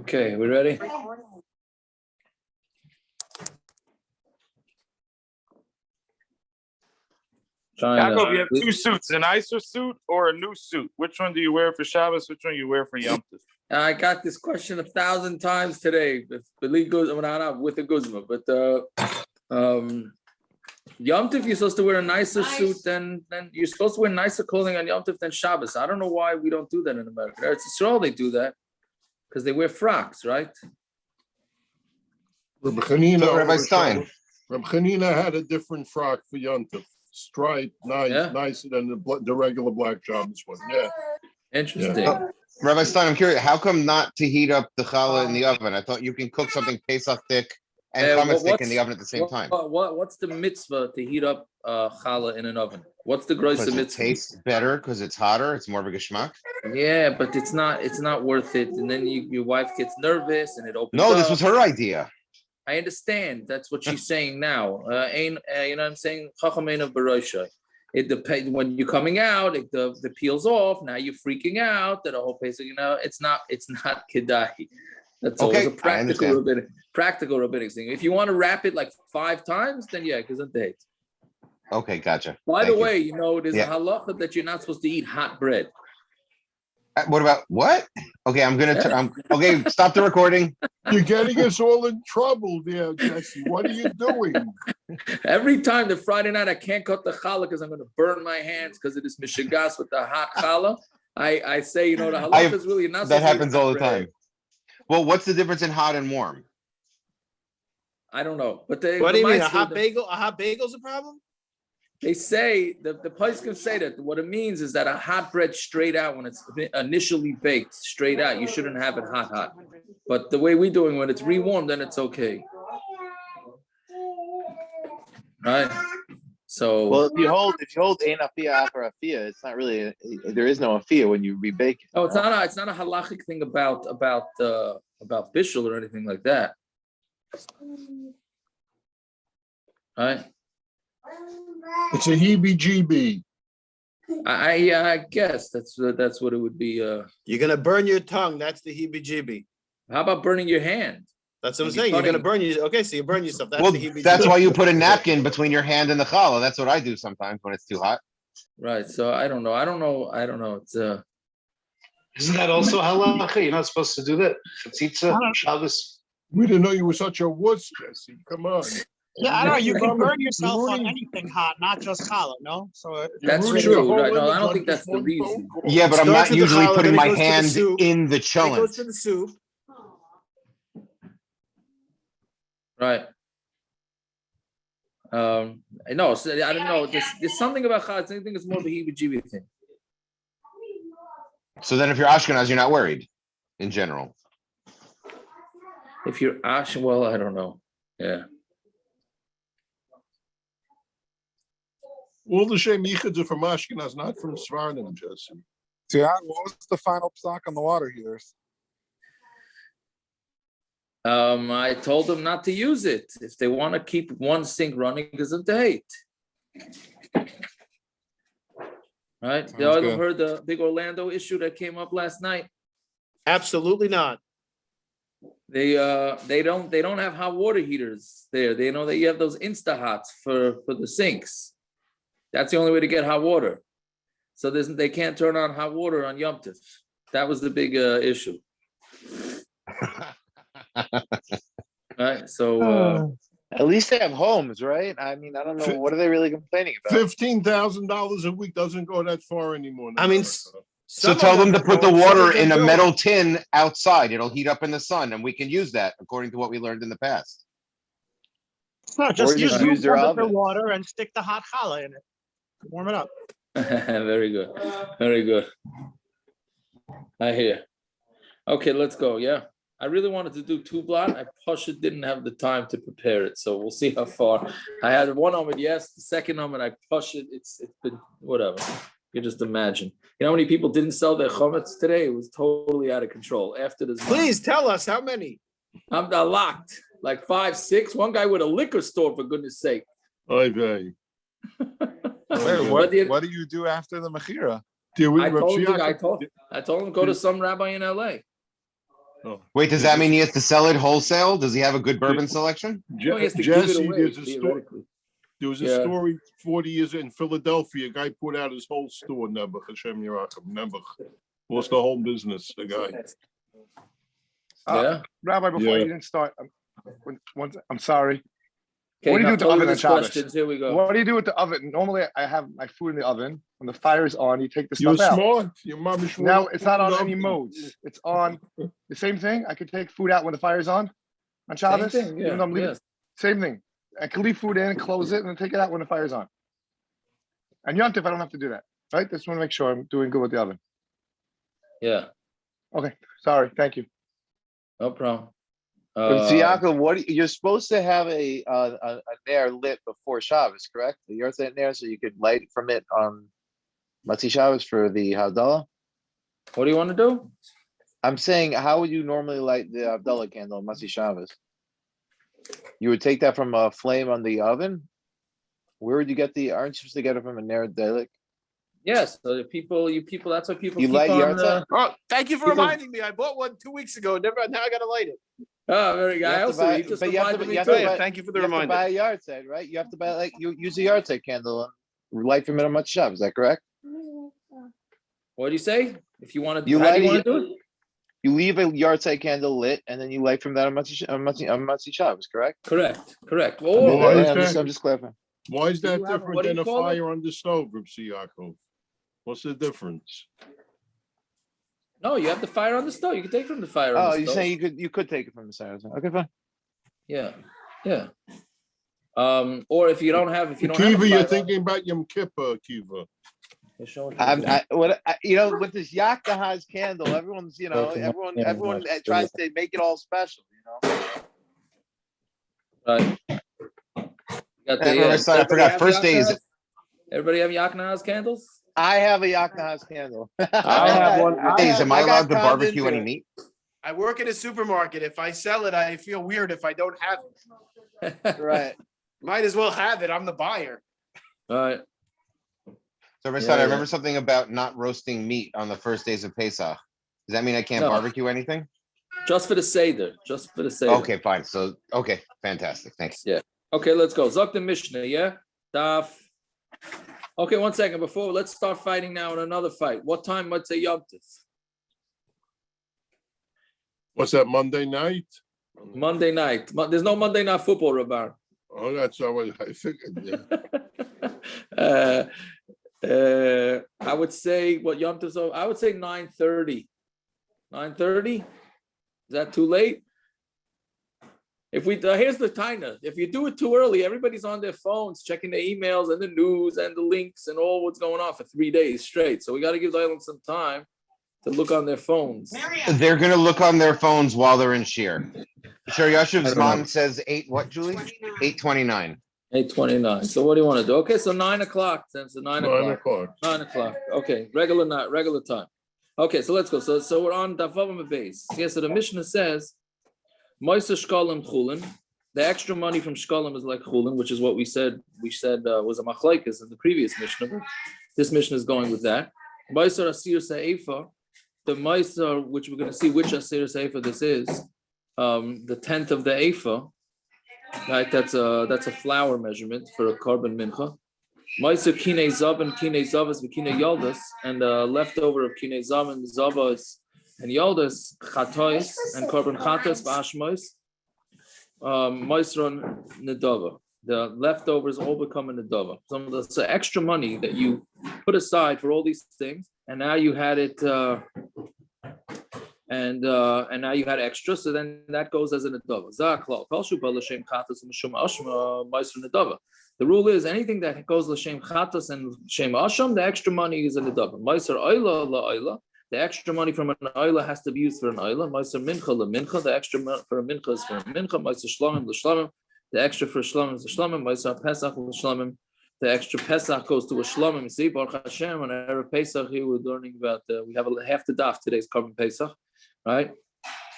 Okay, we ready? Yaakov, you have two suits, an ISO suit or a new suit. Which one do you wear for Shabbos? Which one do you wear for Yom Tov? I got this question 1,000 times today. With the Guzma, but Yom Tov, you're supposed to wear a nicer suit than you're supposed to wear nicer clothing on Yom Tov than Shabbos. I don't know why we don't do that in America. It's Israel, they do that because they wear frocks, right? Rabbi Stein. Rabbi Chanina had a different frock for Yom Tov. Striped, nicer than the regular black Shabbos one. Yeah. Interesting. Yeah. Rabbi Stein, I'm curious, how come not to heat up the challah in the oven? I thought you can cook something Pesach thick and chametz thick in the oven at the same time. What's the mitzvah to heat up challah in an oven? What's the gross mitzvah? It tastes better because it's hotter. It's more of a geschmack. Yeah, but it's not worth it. And then your wife gets nervous and it opens No, up. this was her idea. I understand. That's what she's saying now. You know what I'm saying? Chachamena b'roshai. It depends when you're coming out. The peel's off. Now you're freaking out. That a whole Pesach. It's not kedai. That's always a practical rabbinic thing. If you want to wrap it like 5 times, then yeah, because of date. Okay, gotcha. By the way, there's a halacha that you're not supposed to eat hot bread. What about what? Okay, okay, stop the recording. You're getting us all in trouble there, Jesse. What are you doing? Every time the Friday night I can't cut the challah because I'm going to burn my hands because it is mishigas with the hot challah. I say, the halacha is really not. That happens all the time. Well, what's the difference in hot and warm? I don't know. But what do you mean? A hot bagel's a problem? They say the place can say that what it means is that a hot bread straight out when it's initially baked straight out, you shouldn't have it hot. But the way we're doing when it's rewarmed, then it's okay. Right? So well, if you hold ein afia for afia, it's not really there is no afia when you rebake it. Oh, it's not a halachic thing about bishul or anything like that. Right? It's a heebie-jeebie. I guess that's what it would be. You're gonna burn your tongue. That's the heebie-jeebie. How about burning your hand? That's what I'm saying. You're gonna burn you. Okay, so you burn yourself. That's the heebie-jeebie. That's why you put a napkin between your hand and the challah. That's what I do sometimes when it's too hot. Right. So I don't know. It's Isn't that also halacha? You're not supposed to do that. Chatzitza, Shabbos. We didn't know you were such a wuss, Jesse. Come on. Yeah, I don't know. You can burn yourself on anything hot, not just challah, no? So that's true. Right? No, I don't think that's the reason. Yeah, but I'm not usually putting my hand in the challenge. It goes to the soup. Right. No, so I don't know. There's something about challah. I think it's more of a heebie-jeebie thing. So then, if you're Ashkenaz, you're not worried, in general. If you're well, I don't know. Yeah. All the Shem Yichud are from Ashkenaz, not from Svardim, Jesse. So what was the final psak on the water heaters? I told them not to use it if they want to keep one sink running because of the hate. Right? You all heard the big Orlando issue that came up last night? Absolutely not. They don't have hot water heaters there. They know that you have those Instahots for the sinks. That's the only way to get hot water. So they can't turn on hot water on Yom Tov. That was the big issue. Right. So at least they have homes, right? I mean, I don't know. What are they really complaining about? $15,000 a week doesn't go that far anymore. I mean, so tell them to put the water in a metal tin outside. It'll heat up in the sun, and we can use that according to what we learned in the past. No, just use their water and stick the hot challah in it. Warm it up. Very good. Very good. I hear. Okay, let's go. Yeah. I really wanted to do 2 blot. I didn't have the time to prepare it. So we'll see how far. I had one Amud, yes. The second Amud, I it. It's been whatever. You can just imagine. You know how many people didn't sell their chametz today? It was totally out of control. After this. Please tell us how many. I'm locked. Like 5, 6. One guy with a liquor store, for goodness sake. Okay. What do you do after the mechira? I told him go to some rabbi in LA. Wait, does that mean he has to sell it wholesale? Does he have a good bourbon selection? No, he has to give it Jesse, away, there's a story. theoretically. There was a story 40 years in Philadelphia. A guy put out his whole store. Nebuch Hashem Yerachim. Nebuch lost the whole business. The guy. Rabbi, before you didn't start, I'm sorry. Okay, what do you do with the oven on Shabbos? Here we go. What do you do with the oven? Normally, I have my food in the oven. When the fire is on, you take the You're stuff out. smart. Your mom is Now it's not on any modes. It's on the same thing. I could take food out when the fire is on Shabbos. Same thing, Even though I'm leaving, same thing. I can leave food in, close it, and then take it out when the fire is on. And Yom Tov, I don't have to do that, right? Just want to make sure I'm doing good with the oven. Yeah. Okay. Sorry. Thank you. No problem. So Yaakov, you're supposed to have a nair lit before Shabbos, correct? The Yahrzeit nair, so you could light from it on Matzi Shabbos for the Havdalah. What do you want to do? I'm saying, how would you normally light the Havdalah candle on Matzi Shabbos? You would take that from a flame on the oven. Where would you get aren't you supposed to get it from a nair dalik? Yes, so the people, that's what people You keep light on. Yahrzeit? Thank you for reminding me. I bought one 2 weeks ago. Now I got to light it. Oh, very good. I also he just reminded me too. Thank you for the You have reminder. to buy a Yahrzeit, right? You have to buy you use a Yahrzeit candle and light from it on Matzi Shabbos. Is that correct? What do you say? If you want to, You how do you light want to do it? You leave a Yahrzeit candle lit, and then you light from that on Matzi Shabbos, correct? Correct. I'm just clarifying. Why is that what different do you than a call it? fire on the stove, Reb Yaakov? What's the difference? No, you have the fire on the stove. You can take it from the fire on the stove. You're saying you could take it from the fire. Okay, fine. Yeah. Or if you don't have Kiva, you're thinking about Yom Kippur, Kiva. With this Yaktahaz candle, everyone's, everyone tries to make it all special, Right. I forgot first days. Everybody have Yaknahaz candles? I have a Yaktahaz candle. I have one. Am I allowed to barbecue any meat? I work in a supermarket. If I sell it, I feel weird if I don't have it. Right. Might as well have it. I'm the buyer. All right. So, I remember something about not roasting meat on the first days of Pesach. Does that mean I can't barbecue anything? Just for the Seder. Okay, fine. So, okay, fantastic. Thanks. Yeah. Okay, let's go. Zok the Mishna, yeah? Daf. Okay, 1 second. Let's start fighting now in another fight. What time might say Yom Tov? What's that, Monday night? Monday night. There's no Monday night football, Rabar. Oh, that's what I figured, yeah. I would say what Yom Tov. I would say 9:30. 9:30. Is that too late? If here's the taina. If you do it too early, everybody's on their phones checking the emails and the news and the links and all what's going on for 3 days straight. So we got to give the island some time to look on their phones. They're going to look on their phones while they're in Shir. Shir Yashiv's mom says 8. What, Julie? 8:29. 8:29. So what do you want to do? Okay, so 9 o'clock. Then so 9 o'clock. 9 o'clock. Okay, regular time. Okay, so let's go. So we're on Daf Yomi base. Yeah. So the Mishna says, Moisa Shekalim Chulin. The extra money from Shekalim is like Chulin, which is what we said. Was a machlokes in the previous Mishna. But this Mishna is going with that. Moisa Asir Seifa. The Moisa, which we're going to see which Asir Seifa this is. The 10th of the eiphas. Right, that's a flour measurement for a korban mincha. Ma'aser kinei zav and kinei zavas v'kinei yaldas, and the leftover of kinei zav and zavas and yaldas chataas and korban chataas v'ashmos. Ma'aser nedava. The leftovers all become a nedava. Some of the extra money that you put aside for all these things, and now you had it. And now you had extra, so then that goes as a nedava. The rule is anything that goes l'shem chatas and shem asham, the extra money is a nedava. Ma'aser oila la'oila, the extra money from an oila has to be used for an oila. Ma'aser mincha la'mincha, the extra for a mincha is for a mincha. Ma'aser shlamim l'shlamim, the extra for shlamim is a shlamim. Ma'aser pesach l'shlamim, the extra pesach goes to a shlamim. You see, Baruch Hashem, on Erev Pesach here we're learning about we have half the daf today's korban Pesach. Right?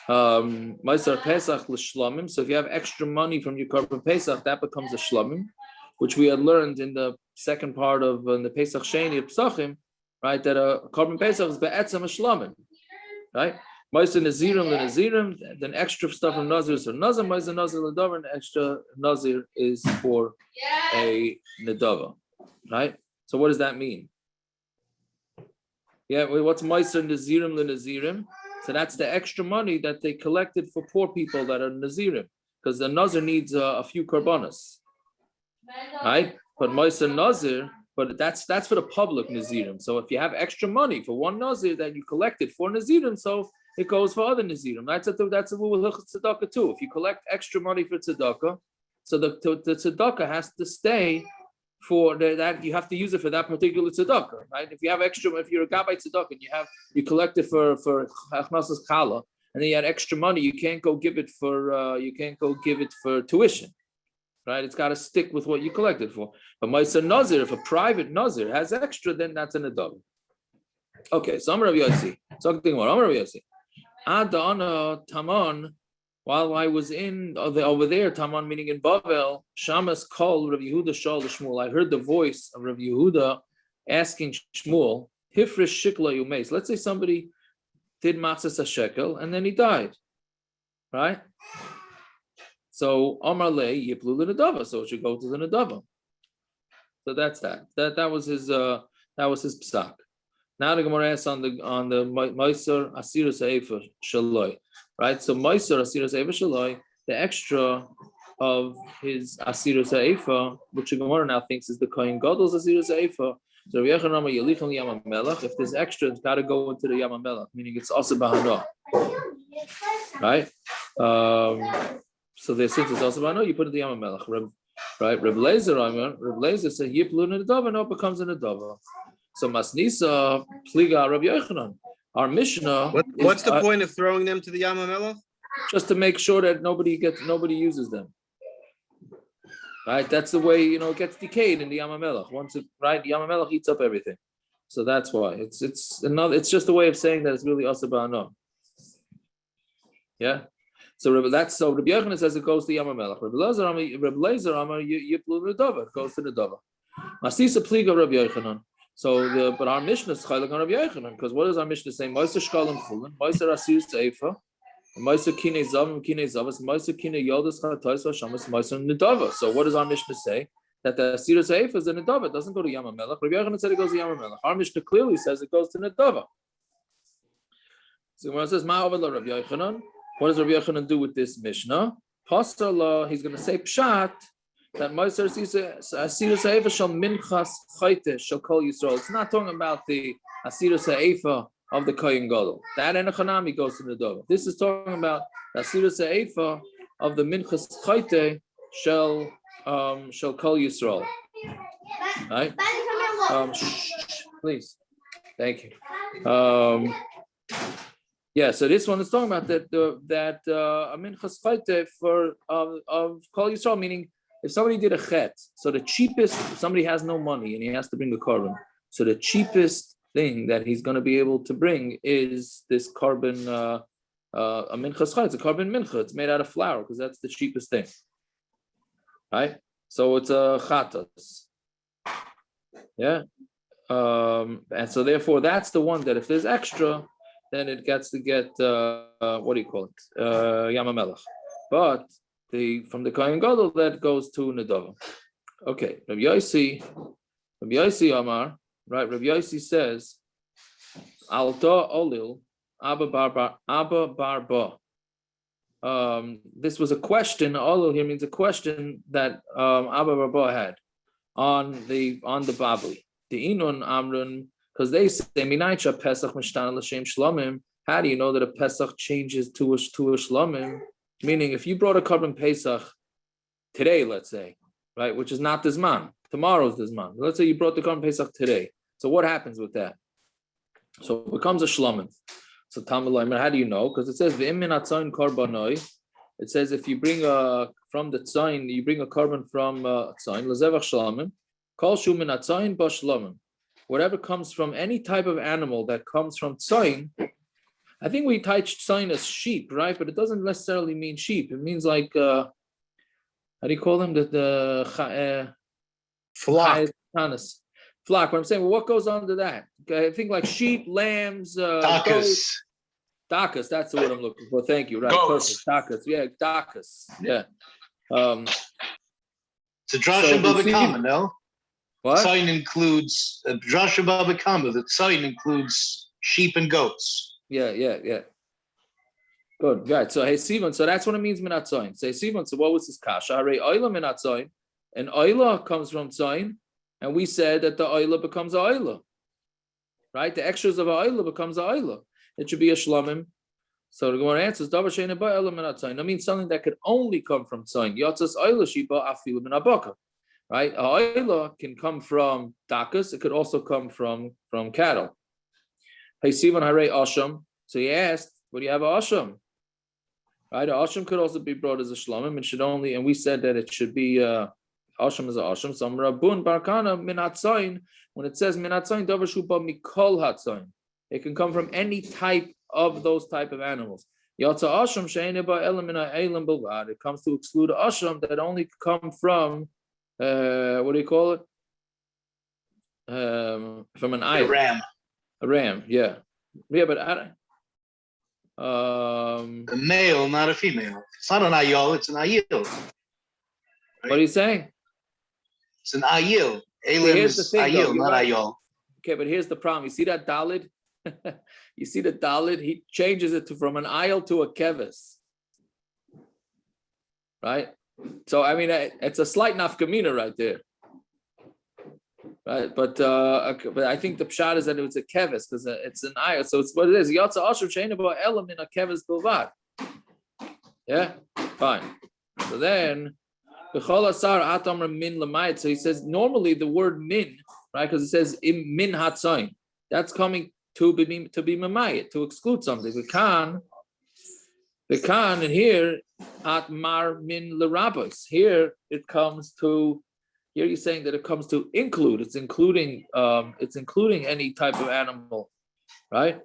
Ma'aser Pesach l'shlamim. So if you have extra money from your korban Pesach, that becomes a shlamim, which we had learned in the second part of the Pesach Sheni of Psachim, right? That a korban Pesach is be'etzem a shlamim, right? Ma'aser Nazirim l'Nazirim, then extra stuff from Nazir is for Nazir, Ma'aser Nazir l'Davar, and extra Nazir is for a Nedava, right? So what does that mean? Yeah, what's Ma'aser Nazirim l'Nazirim? So that's the extra money that they collected for poor people that are Nazirim, because the Nazir needs a few korbanos, right? But Ma'aser Nazir, but that's for the public Nazirim. So if you have extra money for one Nazir that you collected for Nazirim, so it goes for other Nazirim. That's a rule with tzedakah too. If you collect extra money for tzedakah, so the tzedakah has to stay for that. You have to use it for that particular tzedakah, right? If you have extra, if you're a gabbai tzedakah and you collected for hachnasas chala, and then you had extra money, you can't go give it for tuition, right? It's got to stick with what you collected for. But Ma'aser Nazir, if a private Nazir has extra, then that's an adab. Okay, so Amar Rav Yossi. Something more. Amar Rav Yossi. Adana Taman. While I was over there, Taman meaning in Bavel, Shamas called Rav Yehuda Shal Shmuel. I heard the voice of Rav Yehuda asking Shmuel, Hifresh shikla yumeis. Let's say somebody did machtzis hashekel and then he died, right? So Amar Le Yiplu l'Nedava, so it should go to the Nedava. So that's that. That was his psak. Now the Gemara asks on the Ma'aser Asirus Eiphas Shaloi, right? So Ma'aser Asirus Eiphas Shaloi, the extra of his Asirus Eiphas, which the Gemara now thinks is the Kohen Gadol's Asirus Eiphas. So Rav Yechon Yelichem Yam HaMelech. If there's extra, it's got to go into the Yam HaMelech, meaning it's also Bahana, right? So since it's also Bahana, you put it in the Yam HaMelech, right? Reb Lezer said Yiplu Nedava, no, it becomes a Nedava. So Masnisa Pliga Rabbi Yochanan. Our Mishna. What's the point of throwing them to the Yam HaMelech? Just to make sure that nobody uses them. Right? That's the way it gets decayed in the Yam HaMelech. Once it Yam HaMelech eats up everything. So that's why it's just a way of saying that it's really asabana. Yeah. So Rabbi Yochanan says it goes to Yam HaMelech. Rabbi Lezer Amar Yiplu Nedava. It goes to Nedava. Masnisa Pliga Rabbi Yochanan. So but our Mishna is chaylik on Rabbi Yochanan, because what does our Mishna say? Ma'aser shekalim chulin, Ma'aser asirus eiphas, Ma'aser kinei zavas, Ma'aser kinei yodas chataas v'shamas, Ma'aser nedava. So what does our Mishna say? That the asirus eiphas is a nedava. It doesn't go to Yam HaMelech. Rabbi Yochanan said it goes to Yam HaMelech. Our Mishna clearly says it goes to nedava. So when it says Ma'avad la Rabbi Yochanan, what does Rabbi Yochanan do with this Mishna? Pasala, he's going to say pshat. That Ma'aser Asirus Eiphas shall minchas chayte shall call Yisrael. It's not talking about the Asirus Eiphas of the Kohen Gadol. That enochanami goes to the Nedava. This is talking about the Asirus Eiphas of the minchas chayte shall call Yisrael. Right? Please, thank you. Yeah, so this one is talking about that a minchas chayte of call Yisrael, meaning. If somebody did a chet, so the cheapest, if somebody has no money and he has to bring a korban, so the cheapest thing that he's going to be able to bring is this korban, a minchas chet. It's a korban mincha. It's made out of flour because that's the cheapest thing, right? So it's a chataas, yeah. And so therefore, that's the one that if there's extra, then it gets to get what do you call it, Yam HaMelech, but. From the Kohen Gadol that goes to Nedava. Okay, Rabbi Yossi Amar, right? Rabbi Yossi says, Alta Olil Abba Barba. This was a question. Olil here means a question that Abba Barba had on the Babli. The Inun Amrun, because they say Minacha Pesach Mishtana L'Shem Shlomim. How do you know that a Pesach changes to a Shlomim? Meaning, if you brought a korban Pesach today, let's say, right, which is not this man, tomorrow's this man. Let's say you brought the korban Pesach today. So what happens with that? So it becomes a shlomim. So Talmud, how do you know? Because it says v'im min hatzayin korbanoi. It says if you bring from the tzayin, you bring a korban from tzayin lezevach shlomim. Kol shu min hatzayin ba shlomim. Whatever comes from any type of animal that comes from tzayin. I think we touched tzayin as sheep, right? But it doesn't necessarily mean sheep. It means like how do you call them? The flock. Flock. What I'm saying, well, what goes under that? Okay, I think like sheep, lambs, goats. Dakas, that's the word I'm looking for. Thank you. Right, Goats. perfect. Dakas, yeah, dakas, yeah. It's a drasha baba kama, no? What? Sign includes a drasha baba kama. The sign includes sheep and goats. Yeah. Good, right. So hey Simon, so that's what it means minat sign. Say Simon, so what was this kasha? Hare oila minat sign, and oila comes from sign, and we said that the oila becomes a oila, right? The extras of a oila becomes a oila. It should be a shlamim. So the Gemara answers, davar she'eina ba oila minat sign. That means something that could only come from sign. Yotzas oila shiba afilu min abaka, right? A oila can come from dakas. It could also come from cattle. Hey Simon, hare asham. So he asked, what do you have a asham? Right, asham could also be brought as a shlamim. It should only, and we said that it should be asham as a asham. So rabun barkana minat zayin. When it says minat zayin, davar shuba mikol hatzayin. It can come from any type of those type of animals. Yatsa asham she'eina ba ela min ha'elim bilvad. It comes to exclude asham that only come from what do you call it? From an ayil. A ram, yeah, but a male, not a female. It's not an ayol, it's an ayil. Right? What are you saying? It's an ayil. Elim is ayil, not right. ayol. Okay, but here's the problem. You see that dalid? You see the dalid? He changes it from an ayil to a kevis. Right? So, I mean, it's a slight nafkamina right there. Right, but I think the pshat is that it's a kevis because it's an ayah. So it's what it is. Yatsa asher she'eina ba ela min hakevis bilvad. Yeah, fine. So then, b'chol asar atamra min lamayit. So he says normally the word min, right? Because it says min hatzayin. That's coming to be mamayit, to exclude something. The kan, and here atmar min l'rabos. Here it comes to. Here you're saying that it comes to include. It's including any type of animal, right?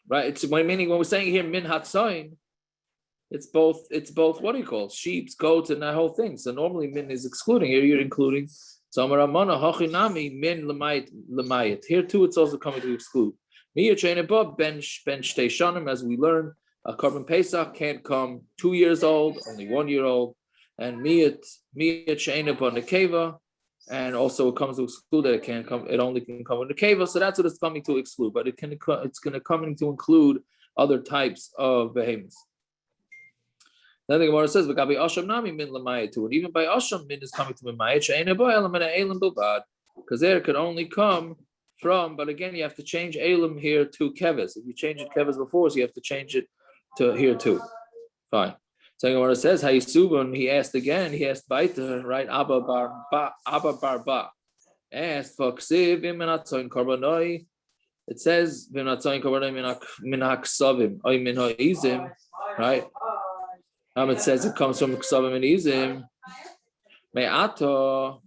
Right. It's meaning when we're saying here min hatzayin, it's both. What do you call it? Sheep, goats, and that whole thing. So normally min is excluding. Here you're including. So Amaramana hachinami min lemayit. Here too, it's also coming to exclude. Miya cheineba ben shtei shanim, as we learn, a korban pesach can't come 2 years old, only 1 year old. And miyat she'eina ba nekeva, and also it comes to exclude that it can't come. It only can come in the keva. So that's what it's coming to exclude. But it's going to come to include other types of behemoths. Then the Gemara says, "V'gabi asham nami min l'mayit too." And even by asham, min is coming to l'mayit she'eina ba elam min ha'elim bilvad, because there it could only come from. But again, you have to change elim here to keves. If you change it keves before, so you have to change it to here too. Fine. So Gemara says, Hayisubun, he asked Baita, right? Abba Barba asked for Ksiv imenatzoin korbanoi. It says imenatzoin korbanoi minaksavim oy min ha'izim, right? It says it comes from ksavim and izim. Me'ato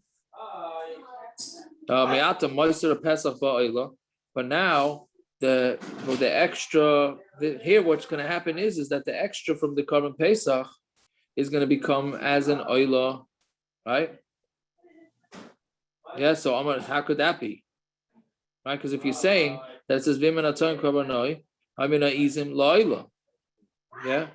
moiser pesach ba'oila. But now the extra here, what's going to happen is that the extra from the korban pesach is going to become as an oila, right? Yeah. So Amar, how could that be? Right? Because if you're saying that it says v'menatzoin korbanoi, amina izim la'oila. Yeah.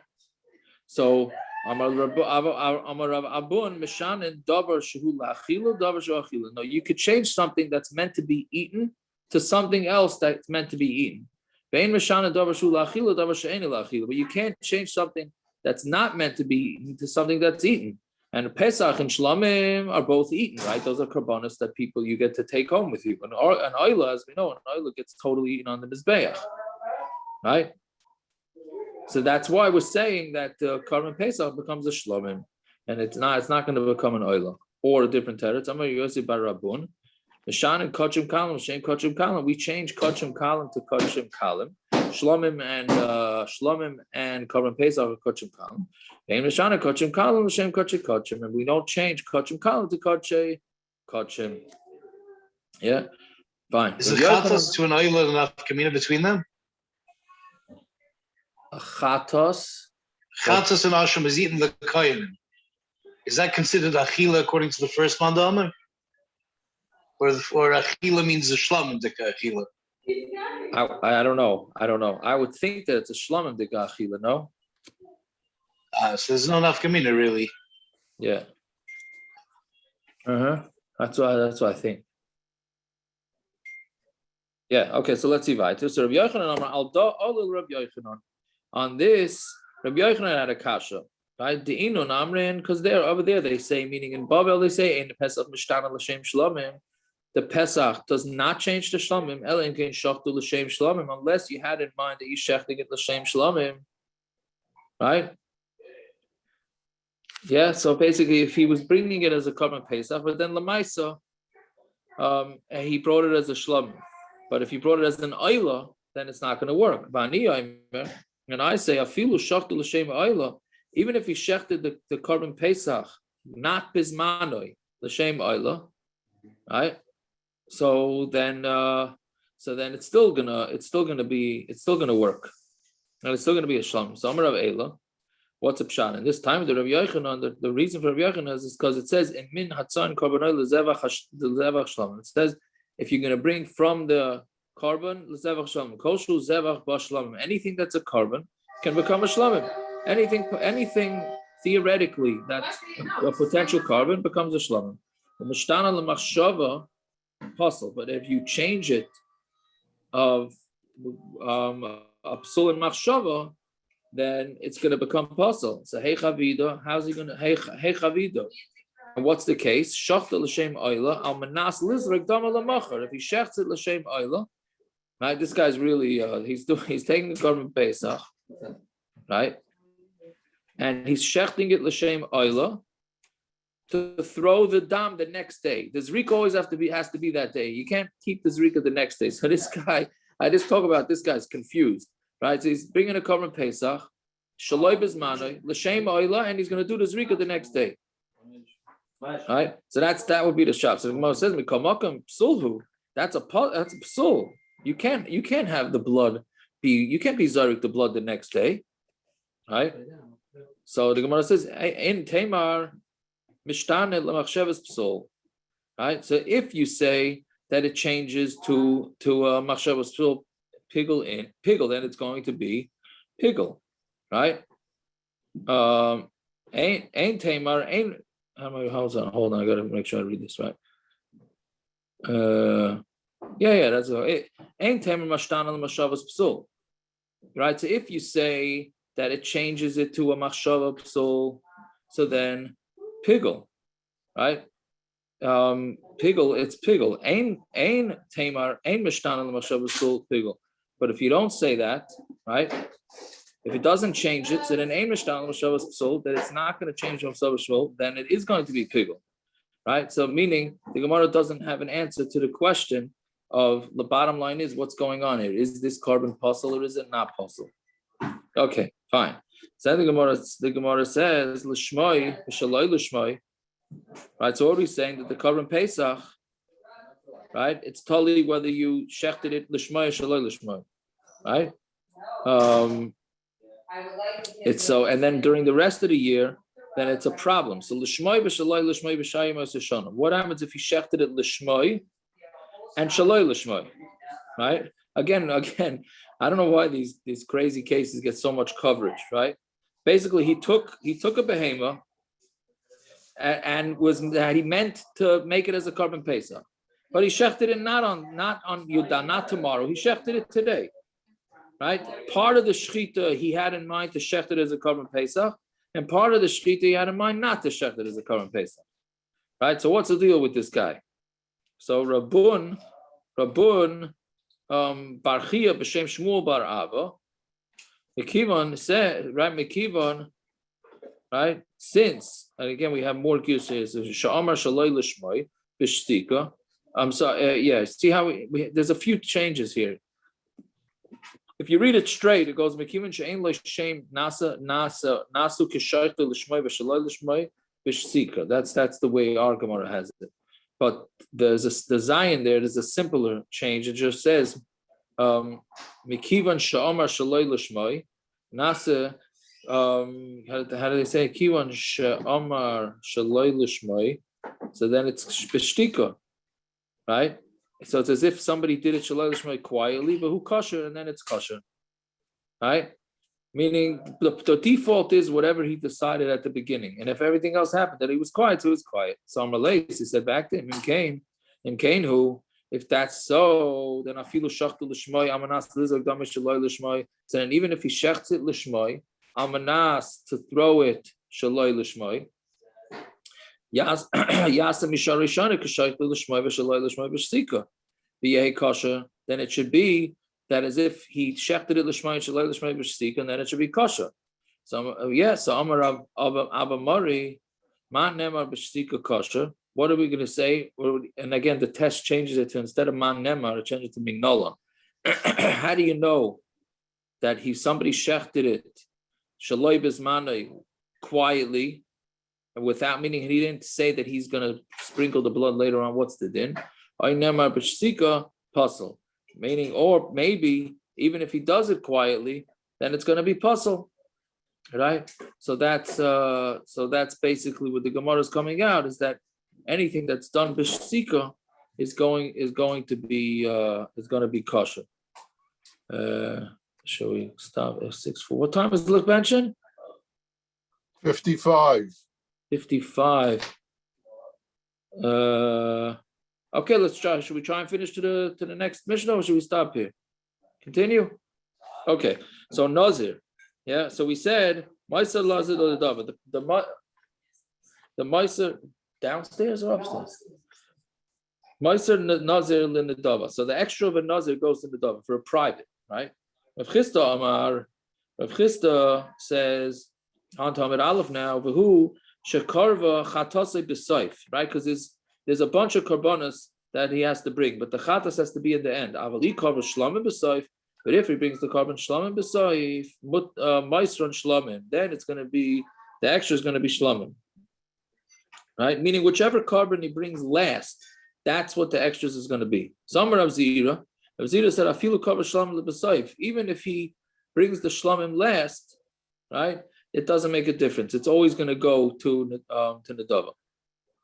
So Amar Rav Abun Mishanin davar shehu la'achila davar shehu achila. No, you could change something that's meant to be eaten to something else that's meant to be eaten. But you can't change something that's not meant to be eaten to something that's eaten. And Pesach and Shlamim are both eaten, right? Those are korbanos that you get to take home with you. And Oila, as we know, an Oila gets totally eaten on the Mizbeach, right? So that's why we're saying that korban Pesach becomes a Shlamim, and it's not going to become an Oila or a different teretz. Amar Yosef bar Rabun. Mishna and kodshim kalim, shem kodshim kalim. We change kodshim kalim to kodshim kalim. Shlomim and korban pesach are kodshim kalim. And Mishna kodshim kalim, shem kodshim, and we don't change kodshim kalim to kodshim. Yeah, fine. Is a chataas to an oila enough kamina between them? A chataas and asham is eaten the kohen. Is that considered achila according to the first mandamah? Or achila means the shlam dika achila. I don't know. I would think that it's a shlamim de gachila, no? So there's no nafkamina really. Yeah. That's what I think. Yeah. Okay. So let's see. So Rabbi Yochanan on this, Rabbi Yochanan had a kasha. Right? Because they're over there. They say, meaning in Babel, they say in the Pesach Mishtana l'shem shlamim. The Pesach does not change the shlamim. Ela in kein shachtu l'shem shlamim, unless you had in mind that you shechting it l'shem shlamim. Right? Yeah, so basically, if he was bringing it as a korban Pesach, but then Lamaisa, he brought it as a shlamim. But if he brought it as an oila, then it's not going to work. And I say, afilu shachtu l'shem oila, even if he shechted the korban Pesach, not bismanoi l'shem oila, right? So then it's still gonna work, and it's still gonna be a shlamim. So Amar Rav Eila. What's a pshat? And this time the Rabbi Yochanan, the reason for Rabbi Yochanan is because it says in min hatzan korbanoi lezevach shlamim. It says if you're going to bring from the korban lezevach shlamim, koshu zevach ba shlamim, anything that's a korban can become a shlamim. Anything theoretically that's a potential korban becomes a shlamim. The mishtana lemachshava puzzle, but if you change it of a psul and machshava, then it's going to become puzzle. So hey chavido, how's he going to hey chavido? And what's the case? Shachta l'shem oila al manas lizrak dama lamacher. If he shechts it l'shem oila, right? This guy's really he's taking the korban Pesach, right? And he's shechting it l'shem oila to throw the dam the next day. The zrika always has to be that day. You can't keep the zrika the next day. So this guy, I just talk about this guy's confused. Right, so he's bringing a korban Pesach, shaloi bezmanoi, l'shem oila, and he's going to do the zrika the next day. Right, so that would be the shop. So the Gemara says, "Mikamakam psulhu." That's a psul. You can't have the blood you can't be zarik the blood the next day, right? So the Gemara says, "In Tamar mishtane lemachshavas psul." Right, so if you say that it changes to machshavas psul. Piggle, then it's going to be piggle, right? Ain't Tamar, ain't hold on, I gotta make sure I read this right. That's it. Ain't Tamar mashtan al mashavas psul, right? So if you say that it changes it to a machshava psul, so then piggle, right? Piggle, it's piggle. Ain't Tamar, ain't mashtan al mashavas psul, piggle. But if you don't say that, right? If it doesn't change it, so then that it's not going to change then it is going to be piggle, right? So meaning the Gemara doesn't have an answer to the question of the bottom line is what's going on here. Is this korban puzzle or is it not puzzle? Okay, fine. So the Gemara says l'shmoi v'shaloi l'shmoi, right? So what are we saying that the korban Pesach, right? It's totally whether you shechted it l'shmoi or shaloi l'shmoi. Right? It's so, and then during the rest of the year, then it's a problem. So l'shmoi v'shaloi l'shmoi b'shayim osishana. What happens if you shechted it l'shmoi and shaloi l'shmoi? Right? Again, I don't know why these crazy cases get so much coverage. Right? Basically, he took a behema and he meant to make it as a korban Pesach, but he shechted it not on Yudah, not tomorrow. He shechted it today. Right? Part of the shechita he had in mind to shecht it as a korban Pesach, and part of the shechita he had in mind not to shecht it as a korban Pesach. Right? So what's the deal with this guy? So Rabun Barchia b'shem Shmuel bar Ava, Mekivon said, right? Mekivon, right? Since, and again we have more cases. Sha'amar shaloi l'shmoi b'shtika. I'm sorry. See how there's a few changes here. If you read it straight, it goes Mekivon she'ein l'shem nasu k'shaychta l'shmoi v'shaloi l'shmoi b'shtika. That's the way our Gemara has it. But there's the Zion there. There's a simpler change. It just says Mekivon she'amar shaloi l'shmoi nasa. How do they say Kivon she'amar shaloi l'shmoi? So then it's b'shtika, right? So it's as if somebody did it shalai l'shmai quietly, but who kosher, and then it's kosher, right? Meaning the default is whatever he decided at the beginning, and if everything else happened that he was quiet, so he was quiet. So Amalei, he said back to him in Cain, who, if that's so, then afilu shachtu l'shmai amanas lizog damish shalai l'shmai. So then even if he shechts it l'shmai, amanas to throw it shalai l'shmai. Yasa misharishana k'shayt l'shmai v'shalai l'shmai v'shsika v'yehi kosher. Then it should be that as if he shechted it l'shmai shalai l'shmai v'shsika, and then it should be kosher. So so Amar Abba Mari, man nemar v'shsika kosher. What are we going to say? And again, the test changes it to, instead of man nemar, it changes to mignola. How do you know that somebody shechted it shaloi bizmanai quietly, without meaning he didn't say that he's going to sprinkle the blood later on? What's the din? I nemar b'shsika puzzle. Meaning, or maybe even if he does it quietly, then it's going to be puzzle, right? So that's basically what the Gemara is coming out, is that anything that's done b'shsika is going to be kosher. Shall we stop at 6:4? What time is the mention? 55. 55. Okay, let's try. Should we try and finish to the next Mishnah, or should we stop here? Continue? Okay. So Nazir. Yeah. So we said Meiser Lazir or the Dava. The Meiser downstairs or upstairs? Meiser Nazir in the Dava. So the extra of a Nazir goes in the Dava for a private, right? Rav Chisda Amar. Rav Chisda says on Talmud Aleph now, V'hu shekarva chatasei b'soif, right? Because there's a bunch of korbanos that he has to bring, but the chataas has to be in the end. But if he brings the korban shlamim b'soif, ma'isron shlamim, then it's going to be, the extra is going to be shlamim, right? Meaning whichever korban he brings last, that's what the extras is going to be. Samar Rav Zira said, afilu korban shlamim b'soif, even if he brings the shlamim last, right? It doesn't make a difference. It's always going to go to Nedava.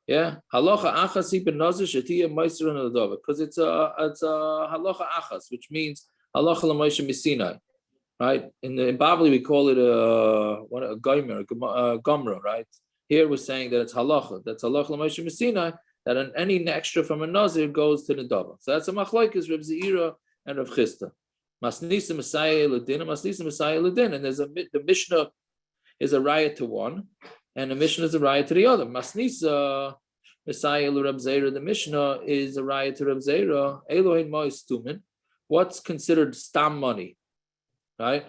Yeah, halacha achas ben nazir shetiya meiser on the Nedava, because it's a halacha achas, which means halacha l'moshe misinai, right? In Babli we call it a gomer, gomra, right? Here we're saying that it's halacha. That's halacha l'moshe misinai, that any extra from a nazir goes to Nedava. So that's a machlokes Reb Zeira and Rav Chisda. Masnisa Messiah Ledin, Masnisa Messiah Ledin, and the Mishna is a riot to one, and the Mishnah is a riot to the other. Masnisa Messiah Reb Zeira, the Mishnah is a riot to Reb Zeira. Elohein Mois Tumen. What's considered stam money, right?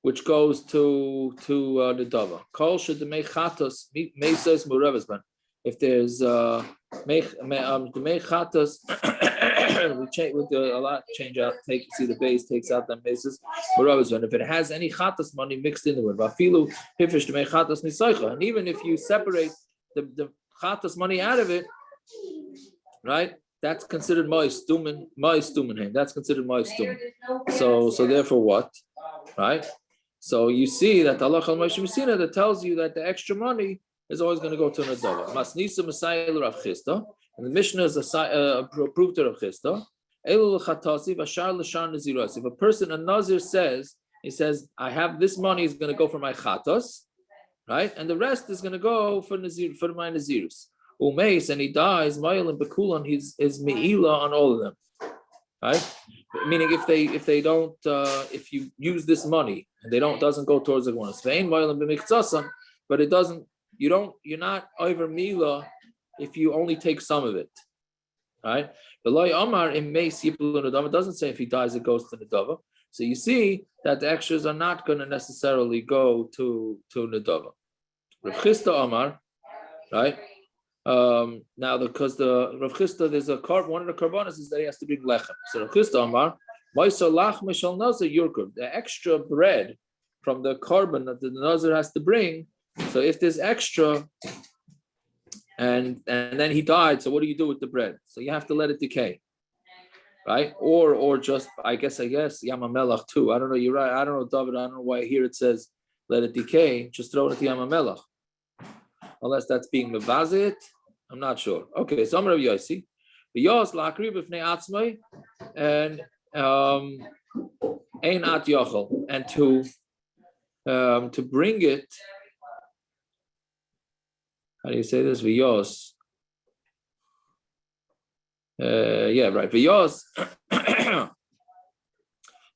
Which goes to the Dava. Kol shedemei chatas meisas muravasban. If there's the mei chatas, we change with a lot. Change out. See the base takes out the meisas muravasban. If it has any chatas money mixed in with vafilu hifish demei chatas nisaycha, and even if you separate the chatas money out of it, right? That's considered mois tumen. That's considered mois tumen. So therefore, what, right? So you see that the halacha l'moshe misina that tells you that the extra money is always going to go to an adava. Masnisa Messiah Rav Chisda, and the Mishnah is approved to Rav Chisda. Elu l'chatasi v'ashar l'shar naziros. If a person, a nazir says, he says, I have this money is going to go for my chatas, right, and the rest is going to go for my nazirus. Umeis, and he dies, Mayel and Bekulan, his meila on all of them, right? Meaning if they don't, if you use this money and doesn't go towards the one, but it doesn't, you're not over mila if you only take some of it, right? The loy Amar in Meis Yipul Nedava, it doesn't say if he dies it goes to Nedava. So you see that the extras are not going to necessarily go to Nedava. Rav Chisda Amar, right? Now, because the Rav Chisda, there's one of the korbanos is that he has to bring lechem. So Rav Chisda Amar, the extra bread from the korban that the nazir has to bring. So if there's extra, and then he died, so what do you do with the bread? So you have to let it decay, right? Or just I guess Yamamelach too. I don't know. You're right. I don't know, David. I don't know why here it says let it decay. Just throw it at the Yamamelach. Unless that's being mevazit, I'm not sure. Okay, so I'm Rav Yossi. V'yos la'akriv b'fnei atzmai, and ein at yochel, and to bring it. How do you say this? V'yos. Yeah, right. V'yos.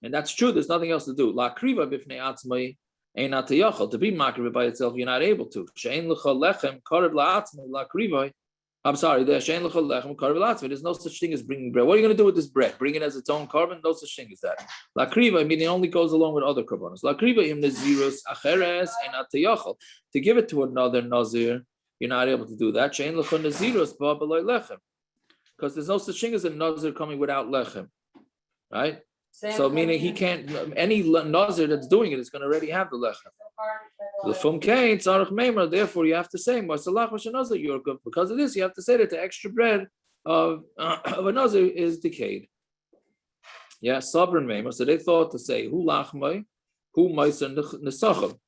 And that's true. There's nothing else to do. La'akriva b'fnei atzmai. To be makriv by itself, you're not able to. I'm sorry, there's no such thing as bringing bread. What are you going to do with this bread? Bring it as its own korban? No such thing as that. Lakriva, meaning it only goes along with other korbanos. Lakriva im nazirus acheres and atayachal. To give it to another nazir, you're not able to do that. Because there's no such thing as a nazir coming without lechem, right? So meaning he can't, any nazir that's doing it is going to already have the lechem. Therefore, you have to say, you're good. Because of this, you have to say that the extra bread of a nazir is decayed. Yeah, sovereign mema. So they thought to say, who lachmai, who meiser nesachim.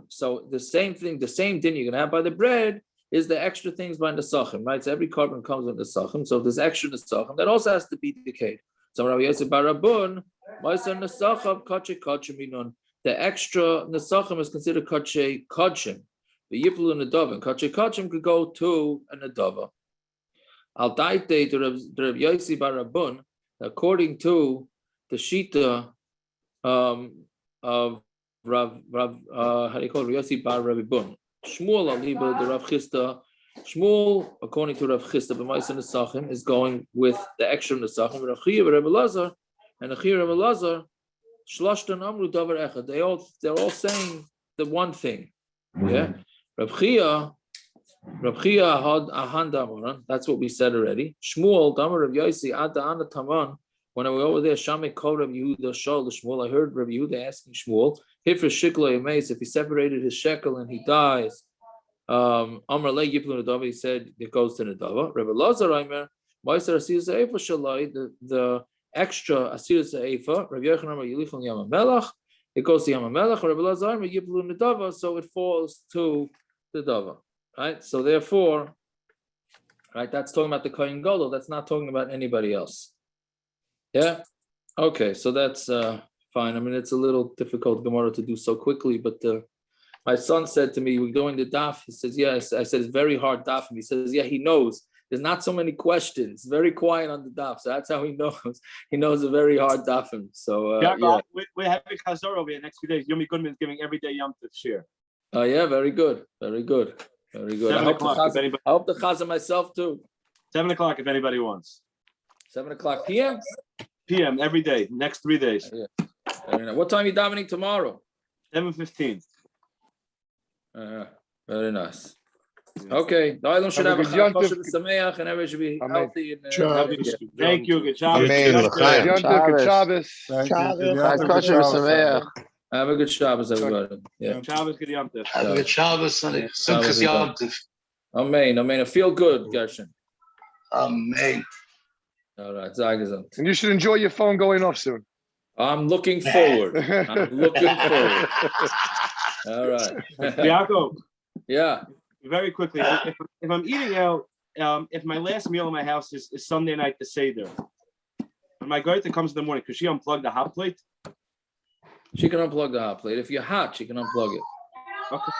So the same thing, the same din you're going to have by the bread is the extra things by nesachim, right? So every korban comes with nesachim. So if there's extra nesachim, that also has to be decayed. So Rabbi Yosef bar Rabun, meiser nesachim kodshim minun. The extra nesachim is considered kodshim. The yiplu nedava, kodshim could go to a nedava. Al daite to Rabbi Yosef bar Rabun, according to the shita of Rav how do you call it? Rabbi Yosef bar Rabun. Shmuel aliba the Rav Chista. Shmuel, according to Rav Chista, b'ma'aser nesachim is going with the extra nesachim. Rav Chia Rabbi Lazar and Achia Rabbi Lazar. They're all saying the one thing. Yeah. Rab Chia had ahan damaran. That's what we said already. Shmuel damar Rab Yosi ad ana taman. When I was over there, Shamek called Rab Yehuda shal the Shmuel. I heard Rab Yehuda asking Shmuel, if he separated his shekel and he dies, Amar le yiplu nedava. He said it goes to nedava. Rabbi Lazar Aimer, Ma'aser asiyus eiphas shalai, the extra asirus eiphas, Rabbi Yochanan Yilichon Yam Melach, it goes to Yam Melach. Rabbi Lazar yiplu nedava, so it falls to the dava, right? So therefore, right, that's talking about the Kohen Gadol. That's not talking about anybody else. Yeah, okay, so that's fine. I mean, it's a little difficult Gemara to do so quickly, but my son said to me, we're doing the daf. He says, yes. I said, it's very hard daf. And he says, yeah, he knows. There's not so many questions. Very quiet on the daf. So that's how he knows. He knows a very hard dafim. So yeah. We're having Chazor over here next few days. Yomi Goodman is giving every day Yom Tov share. Oh yeah, very good. Very good. Very good. I hope the Chazor myself too. 7 o'clock if anybody wants. 7 o'clock p.m.? PM every day, next 3 days. Yeah. What time are you davening tomorrow? 7:15. Very nice. Okay. The island should have a kosher sameach and everybody should be healthy. And, thank you. Good job. Good Shabbos. Have a good Shabbos, everybody. Yeah. Shabbos, good Yom Tov. Have a good Shabbos and Simchas Yom Tov. Amen. Amen. Feel good, Gershon. Amen. All right. Zagazant. And you should enjoy your phone going off soon. I'm looking forward. I'm looking forward. All right. Yaakov. Yeah. Very quickly, if I'm eating out, if my last meal in my house is Sunday night the Seder, when my goyta comes in the morning, could she unplug the hot plate? She can unplug the hot plate. If you're hot, she can unplug it. Okay.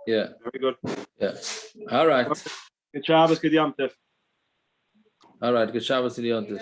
Yeah. Very good. Yeah. All right. Good Shabbos, good Yom Tov. All right. Good Shabbos, good Yom Tov.